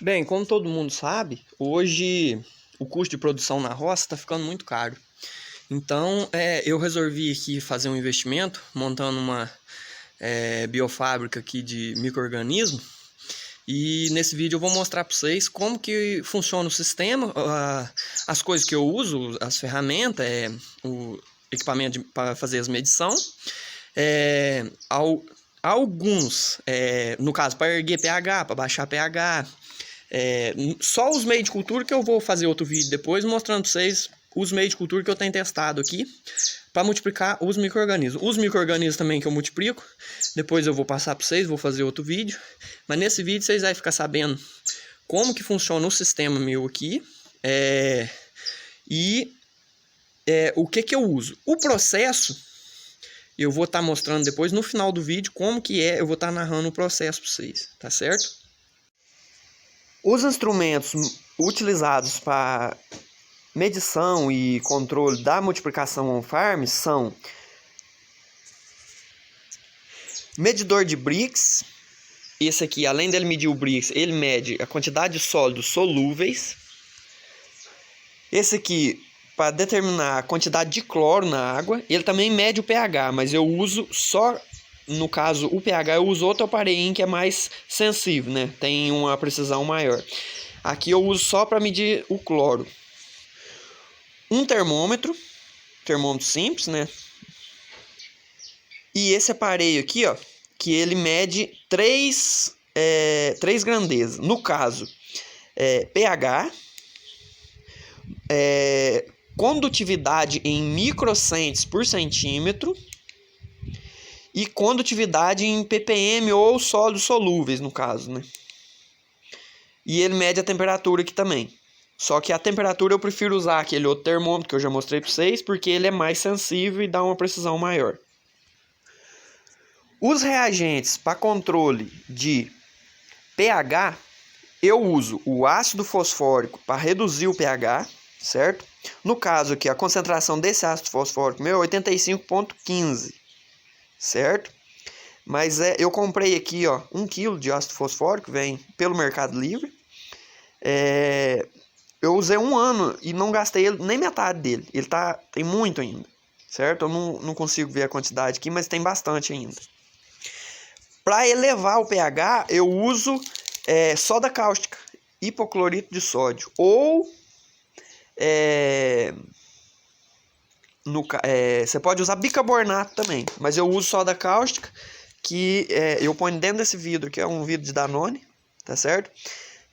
Bem, como todo mundo sabe, hoje o custo de produção na roça está ficando muito caro. Então, eu resolvi aqui fazer um investimento, montando uma biofábrica aqui de micro-organismo. E nesse vídeo eu vou mostrar para vocês como que funciona o sistema, as coisas que eu uso, as ferramentas, o equipamento para fazer as medições. Alguns, no caso, para erguer pH, para baixar pH. Só os meios de cultura que eu vou fazer outro vídeo depois mostrando para vocês os meios de cultura que eu tenho testado aqui para multiplicar os micro-organismos. Os micro-organismos também que eu multiplico, depois eu vou passar para vocês, vou fazer outro vídeo. Mas nesse vídeo vocês vão ficar sabendo como que funciona o sistema meu aqui o que eu uso. O processo eu vou estar mostrando depois no final do vídeo como que eu vou estar narrando o processo para vocês, tá certo? Os instrumentos utilizados para medição e controle da multiplicação on-farm são medidor de Brix. Esse aqui, além dele medir o Brix, ele mede a quantidade de sólidos solúveis. Esse aqui, para determinar a quantidade de cloro na água. Ele também mede o pH, mas eu uso só... No caso, o pH eu uso outro aparelhinho que é mais sensível, né? Tem uma precisão maior. Aqui eu uso só para medir o cloro. Um termômetro simples, né? E esse aparelho aqui, ó, que ele mede três grandezas. No caso, pH, condutividade em microcentes por centímetro, e condutividade em ppm ou sólidos solúveis, no caso, né? E ele mede a temperatura aqui também. Só que a temperatura eu prefiro usar aquele outro termômetro que eu já mostrei para vocês, porque ele é mais sensível e dá uma precisão maior. Os reagentes para controle de pH, eu uso o ácido fosfórico para reduzir o pH, certo? No caso aqui, a concentração desse ácido fosfórico meu é 85,15. Certo? Mas eu comprei aqui, ó, 1 kg de ácido fosfórico, vem pelo Mercado Livre. Eu usei 1 ano e não gastei nem metade dele. Ele tem muito ainda, certo? Eu não consigo ver a quantidade aqui, mas tem bastante ainda. Para elevar o pH, eu uso soda cáustica, hipoclorito de sódio, ou você pode usar bicarbonato também, mas eu uso soda cáustica, que eu ponho dentro desse vidro, que é um vidro de Danone, tá certo?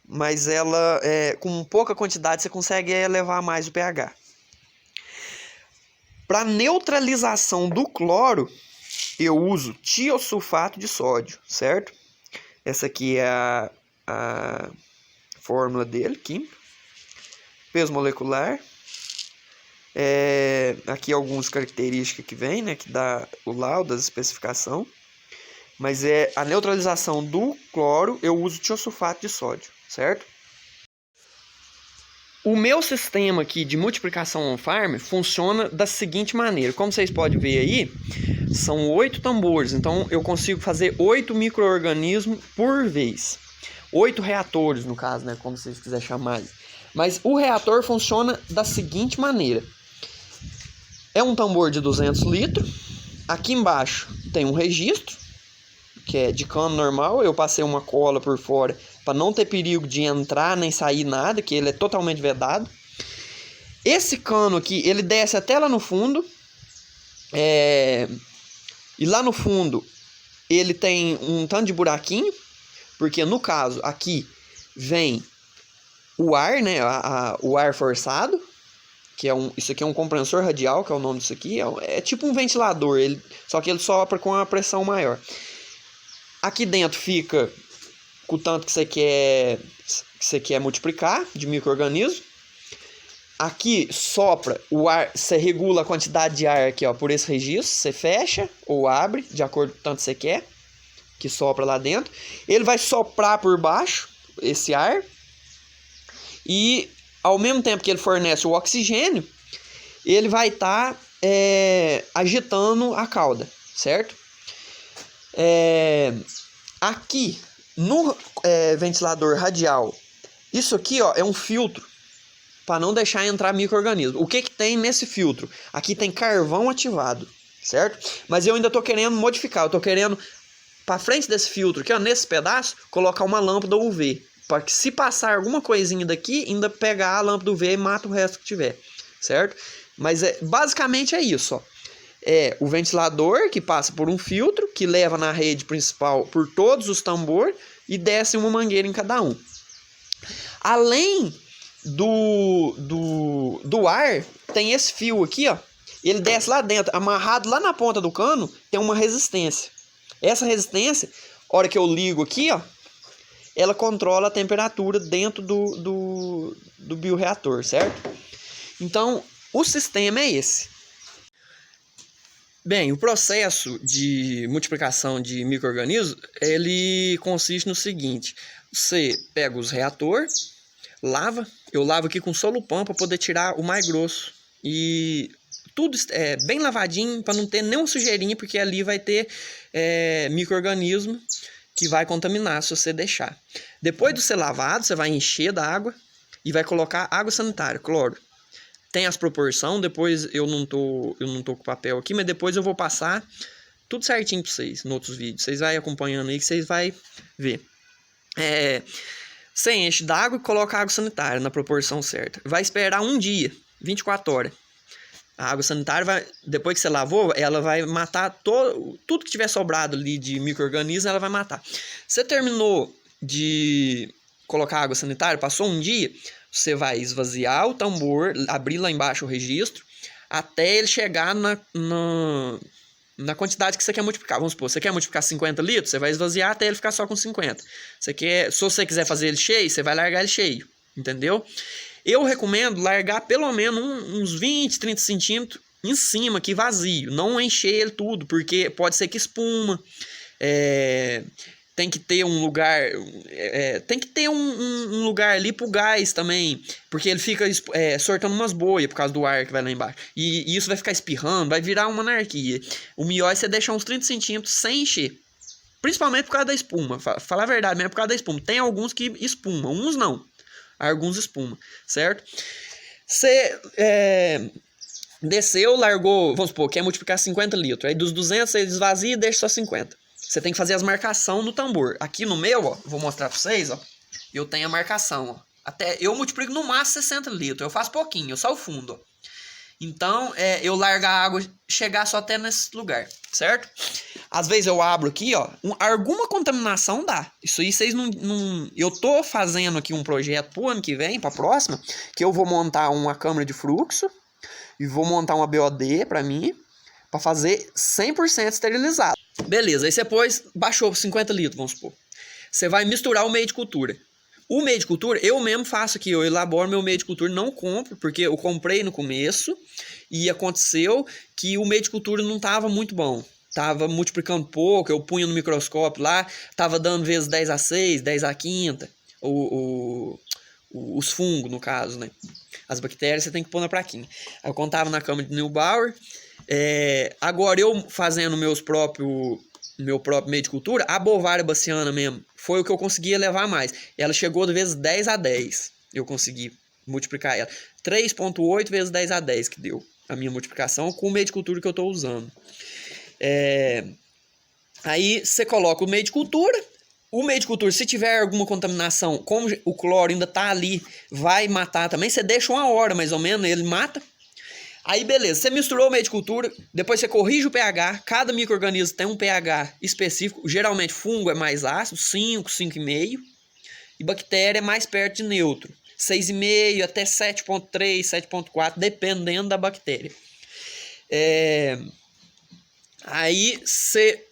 Mas ela, com pouca quantidade, você consegue elevar mais o pH. Para neutralização do cloro, eu uso tiosulfato de sódio, certo? Essa aqui é a fórmula dele, química. Peso molecular. Aqui algumas características que vem, né, que dá o laudo, da especificação. Mas a neutralização do cloro, eu uso tiosulfato de sódio, certo? O meu sistema aqui de multiplicação on-farm funciona da seguinte maneira. Como vocês podem ver aí, são 8 tambores. Então eu consigo fazer 8 micro-organismos por vez. 8 reatores, no caso, né, como vocês quiserem chamar. Mas o reator funciona da seguinte maneira. É um tambor de 200 litros. Aqui embaixo tem um registro, que é de cano normal. Eu passei uma cola por fora para não ter perigo de entrar nem sair nada, que ele é totalmente vedado. Esse cano aqui, ele desce até lá no fundo. E lá no fundo, ele tem um tanto de buraquinho, porque no caso aqui vem o ar, né, o ar forçado. Isso aqui é um compressor radial, que é o nome disso aqui. É tipo um ventilador, só que ele sopra com uma pressão maior. Aqui dentro fica com o tanto que você quer multiplicar de micro-organismo. Aqui sopra o ar, você regula a quantidade de ar aqui, ó, por esse registro. Você fecha ou abre, de acordo com o tanto que você quer, que sopra lá dentro. Ele vai soprar por baixo, esse ar. E ao mesmo tempo que ele fornece o oxigênio, ele vai estar agitando a cauda, certo? Aqui no ventilador radial Isso aqui, ó, é um filtro para não deixar entrar micro-organismo. O que que tem nesse filtro? Aqui tem carvão ativado, certo? Mas eu ainda tô querendo modificar, eu tô querendo, para frente desse filtro aqui, ó, nesse pedaço, colocar uma lâmpada UV, para que se passar alguma coisinha daqui, ainda pegar a lâmpada UV e mata o resto que tiver, certo? Mas basicamente é isso, ó. É o ventilador que passa por um filtro, que leva na rede principal por todos os tambores e desce uma mangueira em cada um. Além do ar, tem esse fio aqui, ó. Ele desce lá dentro, amarrado lá na ponta do cano, tem uma resistência. Essa resistência, a hora que eu ligo aqui, ó, ela controla a temperatura dentro do bioreator, certo? Então, o sistema é esse. Bem, o processo de multiplicação de micro-organismos, ele consiste no seguinte: você pega os reatores, lava, eu lavo aqui com solupan para poder tirar o mais grosso, e tudo é bem lavadinho para não ter nenhuma sujeirinha, porque ali vai ter micro-organismo que vai contaminar se você deixar. Depois de ser lavado, você vai encher da água e vai colocar água sanitária, cloro. Tem as proporções, depois eu não tô com papel aqui, mas depois eu vou passar tudo certinho para vocês, em outros vídeos. Vocês vão acompanhando aí que vocês vão ver. Você enche d'água e coloca água sanitária na proporção certa. Vai esperar um dia, 24 horas. A água sanitária, depois que você lavou, ela vai matar tudo que tiver sobrado ali de micro-organismo, ela vai matar. Você terminou de colocar água sanitária, passou um dia, você vai esvaziar o tambor, abrir lá embaixo o registro, até ele chegar na quantidade que você quer multiplicar. Vamos supor, você quer multiplicar 50 litros, você vai esvaziar até ele ficar só com 50. Se você quiser fazer ele cheio, você vai largar ele cheio, entendeu? Eu recomendo largar pelo menos uns 20, 30 centímetros em cima aqui vazio, não encher ele tudo, porque pode ser que espuma, tem que ter um lugar, um lugar ali pro gás também, porque ele fica sortando umas boias por causa do ar que vai lá embaixo, e isso vai ficar espirrando, vai virar uma anarquia. O melhor é você deixar uns 30 centímetros sem encher, principalmente por causa da espuma. Falar a verdade mesmo, por causa da espuma. Tem alguns que espumam, uns não, alguns espumam, certo? Você desceu, largou, vamos supor, quer multiplicar 50 litros, aí dos 200 você esvazia e deixa só 50. Você tem que fazer as marcações no tambor. Aqui no meu, ó, vou mostrar pra vocês, ó. Eu tenho a marcação, ó. Até eu multiplico no máximo 60 litros. Eu faço pouquinho, só o fundo, ó. Então, eu largo a água, chegar só até nesse lugar, certo? Às vezes eu abro aqui, ó. Alguma contaminação dá. Isso aí vocês não... Eu tô fazendo aqui um projeto pro ano que vem, pra próxima, que eu vou montar uma câmara de fluxo e vou montar uma BOD pra mim, pra fazer 100% esterilizado. Beleza, aí você baixou 50 litros, vamos supor. Você vai misturar o meio de cultura. O meio de cultura, eu mesmo faço aqui, eu elaboro meu meio de cultura, não compro, porque eu comprei no começo e aconteceu que o meio de cultura não estava muito bom. Tava multiplicando pouco, eu punha no microscópio lá, tava dando vezes 10 a 6, 10 a quinta, os fungos, no caso, né? As bactérias você tem que pôr na plaquinha. Eu contava na câmara de Neubauer. Agora eu fazendo meu próprio meio de cultura, a bovária baciana mesmo, foi o que eu conseguia levar mais. Ela chegou de vezes 10 a 10. Eu consegui multiplicar ela. 3,8 vezes 10 a 10 que deu a minha multiplicação com o meio de cultura que eu estou usando. Aí você coloca o meio de cultura. O meio de cultura, se tiver alguma contaminação, como o cloro ainda tá ali, vai matar também. Você deixa uma hora mais ou menos, ele mata. Aí beleza, você misturou o meio de cultura, depois você corrige o pH, cada micro-organismo tem um pH específico, geralmente fungo é mais ácido, 5, 5,5, e bactéria é mais perto de neutro, 6,5 até 7,3, 7,4, dependendo da bactéria. Aí você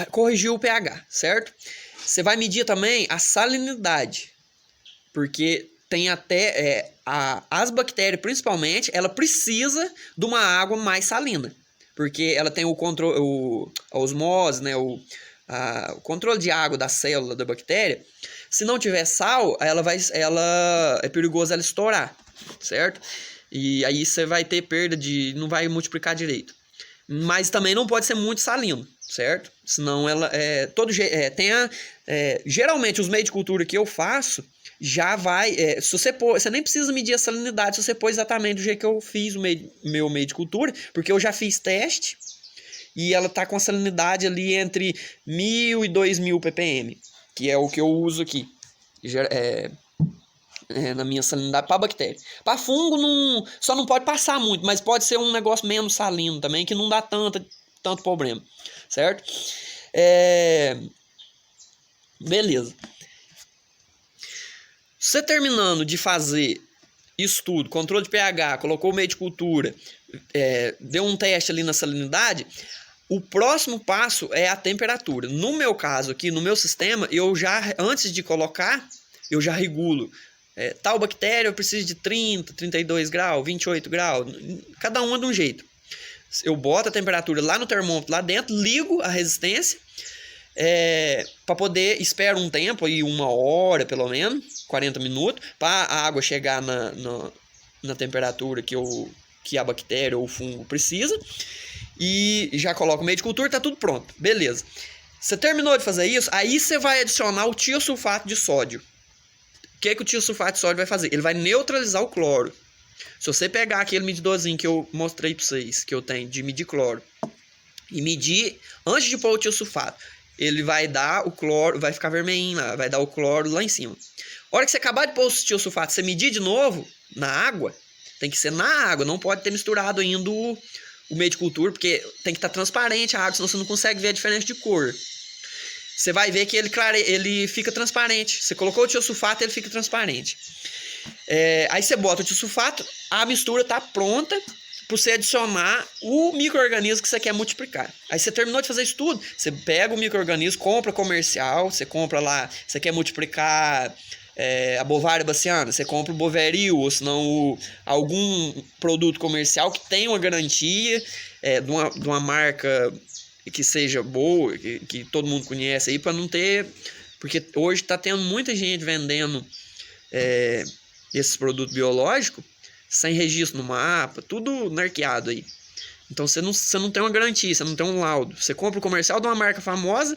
corrigiu o pH, certo? Você vai medir também a salinidade, porque tem até as bactérias, principalmente, ela precisa de uma água mais salina, porque ela tem o controle, a osmose, né, o controle de água da célula da bactéria. Se não tiver sal, é perigoso ela estourar, certo? E aí você vai ter perda não vai multiplicar direito. Mas também não pode ser muito salino, certo? Senão ela geralmente os meios de cultura que eu faço já vai... se você pôr, você nem precisa medir a salinidade se você pôr exatamente do jeito que eu fiz o meu meio de cultura, porque eu já fiz teste e ela tá com a salinidade ali entre 1.000 e 2.000 ppm, que é o que eu uso aqui. Na minha salinidade para bactéria. Para fungo, só não pode passar muito, mas pode ser um negócio menos salino também, que não dá tanto problema, certo? Beleza. Você terminando de fazer isso tudo, controle de pH, colocou o meio de cultura, deu um teste ali na salinidade, o próximo passo é a temperatura. No meu caso aqui, no meu sistema, eu já, antes de colocar, eu já regulo. Tal bactéria eu preciso de 30, 32 graus, 28 graus, cada uma de um jeito. Eu boto a temperatura lá no termômetro, lá dentro, ligo a resistência, para poder, espero um tempo, aí 1 hora pelo menos, 40 minutos, para a água chegar na temperatura que a bactéria ou o fungo precisa, e já coloco o meio de cultura, tá tudo pronto, beleza. Você terminou de fazer isso, aí você vai adicionar o tiosulfato de sódio. O que o tiosulfato de sódio vai fazer? Ele vai neutralizar o cloro. Se você pegar aquele medidorzinho que eu mostrei para vocês, que eu tenho de medir cloro, e medir antes de pôr o tiosulfato, ele vai dar o cloro, vai ficar vermelhinho lá, vai dar o cloro lá em cima. A hora que você acabar de pôr o tiosulfato, você medir de novo na água, tem que ser na água, não pode ter misturado ainda o meio de cultura, porque tem que estar transparente a água, senão você não consegue ver a diferença de cor. Você vai ver que ele fica transparente. Você colocou o tiosulfato, ele fica transparente. Aí você bota o tiosulfato, a mistura está pronta para você adicionar o micro-organismo que você quer multiplicar. Aí você terminou de fazer isso tudo, você pega o micro-organismo, compra comercial, você compra lá, você quer multiplicar a bovária baciana, você compra o boveril, ou senão algum produto comercial que tenha uma garantia de uma marca que seja boa, que todo mundo conhece aí, para não ter... Porque hoje está tendo muita gente vendendo esses produtos biológicos sem registro no mapa, tudo narqueado aí. Então você não tem uma garantia, você não tem um laudo. Você compra o comercial de uma marca famosa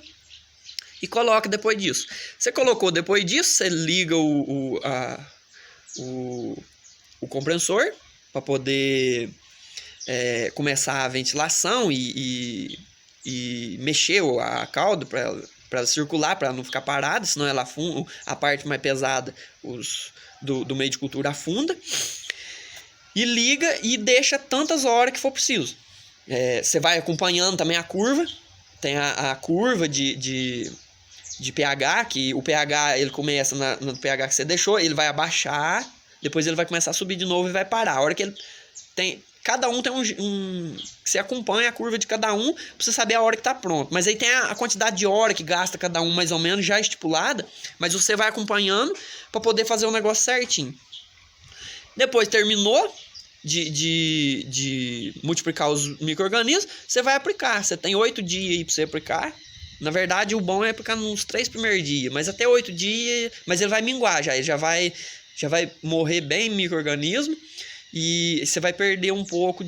e coloca depois disso. Você colocou depois disso, você liga o compressor para poder começar a ventilação e mexer a cauda para ela circular, para ela não ficar parada, senão ela afunda, a parte mais pesada do meio de cultura afunda. E liga e deixa tantas horas que for preciso. Você vai acompanhando também a curva. Tem a curva de pH, que o pH ele começa no pH que você deixou, ele vai abaixar, depois ele vai começar a subir de novo e vai parar. A hora que ele tem... Cada um tem você acompanha a curva de cada um pra você saber a hora que tá pronto. Mas aí tem a quantidade de hora que gasta cada um mais ou menos já estipulada, mas você vai acompanhando para poder fazer o negócio certinho. Depois terminou de multiplicar os micro-organismos, você vai aplicar. Você tem 8 dias aí para você aplicar. Na verdade, o bom é aplicar nos 3 primeiros dias, mas até 8 dias, mas ele vai minguar já, ele já vai morrer bem micro-organismo. E você vai perder um pouco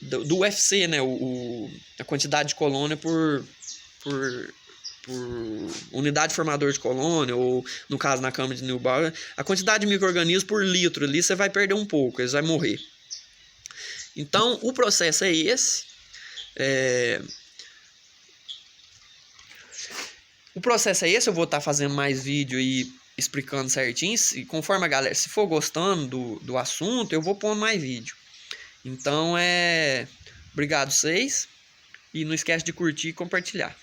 do UFC, né? A quantidade de colônia por unidade formador de colônia, ou no caso na cama de Neubauer, a quantidade de micro-organismos por litro ali você vai perder um pouco, eles vão morrer. Então o processo é esse. O processo é esse, eu vou estar fazendo mais vídeo aí explicando certinho, e conforme a galera, se for gostando do assunto, eu vou pôr mais vídeo. Então obrigado vocês, e não esquece de curtir e compartilhar.